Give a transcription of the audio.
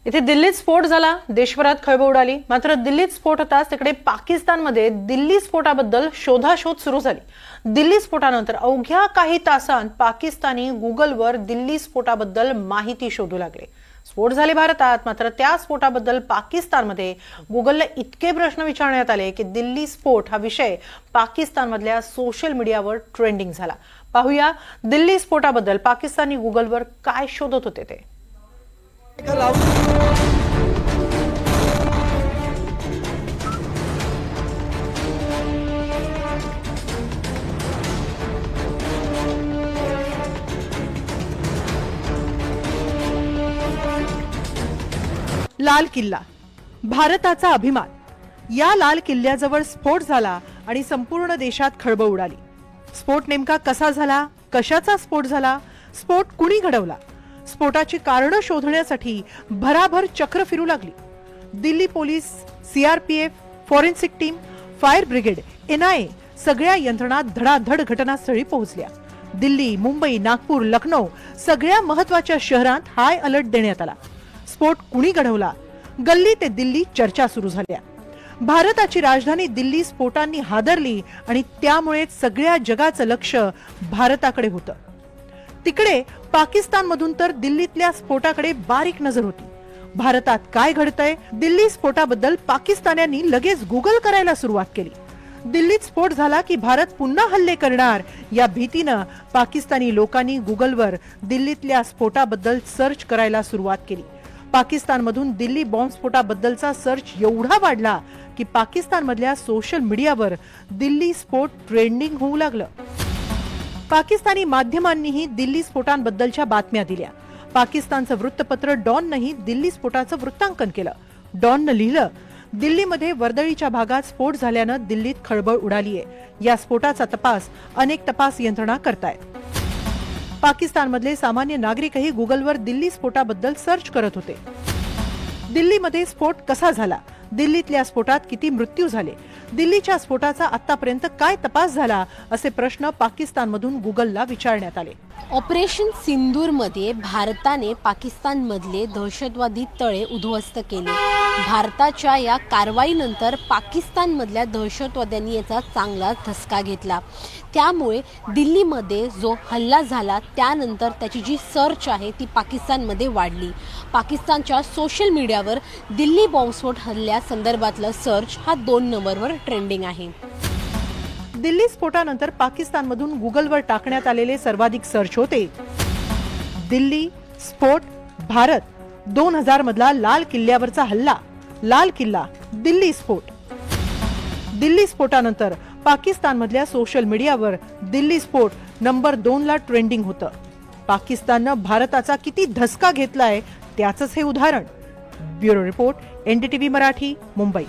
इथे दिल्लीत स्फोट झाला, देशभरात खळबळ उडाली। मात्र दिल्लीत स्फोट होताच तिकडे पाकिस्तानमध्ये दिल्ली स्फोटाबद्दल शोधाशोध सुरू झाली। दिल्ली स्फोटानंतर अवघ्या काही तासांत पाकिस्तानी गुगलवर दिल्ली स्फोटाबद्दल माहिती शोधू लागले। स्फोट झाले भारतात, मात्र त्या स्फोटाबद्दल पाकिस्तानमध्ये गुगलला इतके प्रश्न विचारण्यात आले की दिल्ली स्फोट हा विषय पाकिस्तानमधल्या सोशल मीडियावर ट्रेंडिंग झाला। पाहूया दिल्ली स्फोटाबद्दल पाकिस्तानी गुगलवर काय शोधत होते ते। लाल किल्ला, भारताचा अभिमान। या लाल किल्ल्याजवळ स्फोट झाला आणि संपूर्ण देशात खळबळ उडाली। स्फोट नेमका कसा झाला, कशाचा स्फोट झाला, स्फोट कुणी घडवला, स्फोटाची कारणं शोधण्यासाठी भराभर चक्र फिरू लागली। Delhi police, CRPF, forensic team, fire brigade, NIA सगळ्या यंत्रणा धडाधड घटनास्थळी पोहोचल्या। दिल्ली, मुंबई, नागपूर, लखनौ सगळ्या महत्त्वाच्या शहरांत हाय अलर्ट देण्यात आला। स्फोट कुणी घडवला, गल्ली ते दिल्ली चर्चा सुरू झाल्या। भारताची राजधानी दिल्ली स्फोटांनी हादरली आणि त्यामुळे सगळ्या जगाचं लक्ष भारताकडे होतं। तिकडे पाकिस्तानमधून तर दिल्लीतल्या स्फोटाकडे बारीक नजर होती। भारतात काय घडतंय, दिल्ली स्फोटाबद्दल पाकिस्तान्यांनी लगेच गुगल करायला सुरुवात केली। दिल्लीत स्फोट झाला की भारत पुन्हा हल्ले करणार या भीतीनं पाकिस्तानी लोकांनी गुगलवर दिल्लीतल्या स्फोटाबद्दल सर्च करायला सुरुवात केली। पाकिस्तानमधून दिल्ली बॉम्बस्फोटाबद्दलचा सर्च एवढा वाढला की पाकिस्तानमधल्या सोशल मीडियावर दिल्ली स्फोट ट्रेंडिंग होऊ लागलं। पाकिस्तानी माध्यमांनीही दिल्ली स्फोटांबद्दलच्या बातम्या दिल्या। पाकिस्तानचं वृत्तपत्र डॉननंही दिल्ली स्फोटाचं वृत्तांकन केलं। डॉननं लिहिलं, दिल्लीमध्ये वर्दळीच्या भागात स्फोट झाल्यानं दिल्लीत खळबळ उडालीये। या स्फोटाचा तपास अनेक तपास यंत्रणा करतायत। पाकिस्तानमधले सामान्य नागरिकही गुगलवर दिल्ली स्फोटाबद्दल सर्च करत होते। दिल्लीमध्ये स्फोट कसा झाला, दिल्लीतल्या स्फोटात किती मृत्यू झाले, दिल्लीच्या स्फोटाचा आतापर्यंत काय तपास झाला, असे प्रश्न पाकिस्तानमधून गुगलला विचारण्यात आले। ऑपरेशन सिंदूरमध्ये भारताने पाकिस्तानमधले दहशतवादी तळे उद्ध्वस्त केले। भारताच्या या कारवाईनंतर पाकिस्तानमधल्या दहशतवाद्यांनी याचा चांगला धसका घेतला। त्यामुळे दिल्लीमध्ये जो हल्ला झाला त्यानंतर त्याची जी सर्च आहे ती पाकिस्तानमध्ये वाढली। पाकिस्तानच्या सोशल मीडियावर दिल्ली बॉम्बस्फोट हल्ल्यासंदर्भातलं सर्च हा 2 नंबरवर ट्रेंडिंग आहे। दिल्ली स्फोटानंतर पाकिस्तानमधून गुगलवर टाकण्यात आलेले सर्वाधिक सर्च होते दिल्ली स्फोट, भारत, 2000 मधला लाल किल्ल्यावरचा हल्ला, लाल किल्ला, दिल्ली स्फोट। दिल्ली स्फोटानंतर पाकिस्तानमधल्या सोशल मीडियावर दिल्ली स्फोट नंबर 2 ला ट्रेंडिंग होतं। पाकिस्ताननं भारताचा किती धसका घेतलाय त्याचंच हे उदाहरण। Bureau report, NDTV Marathi, Mumbai.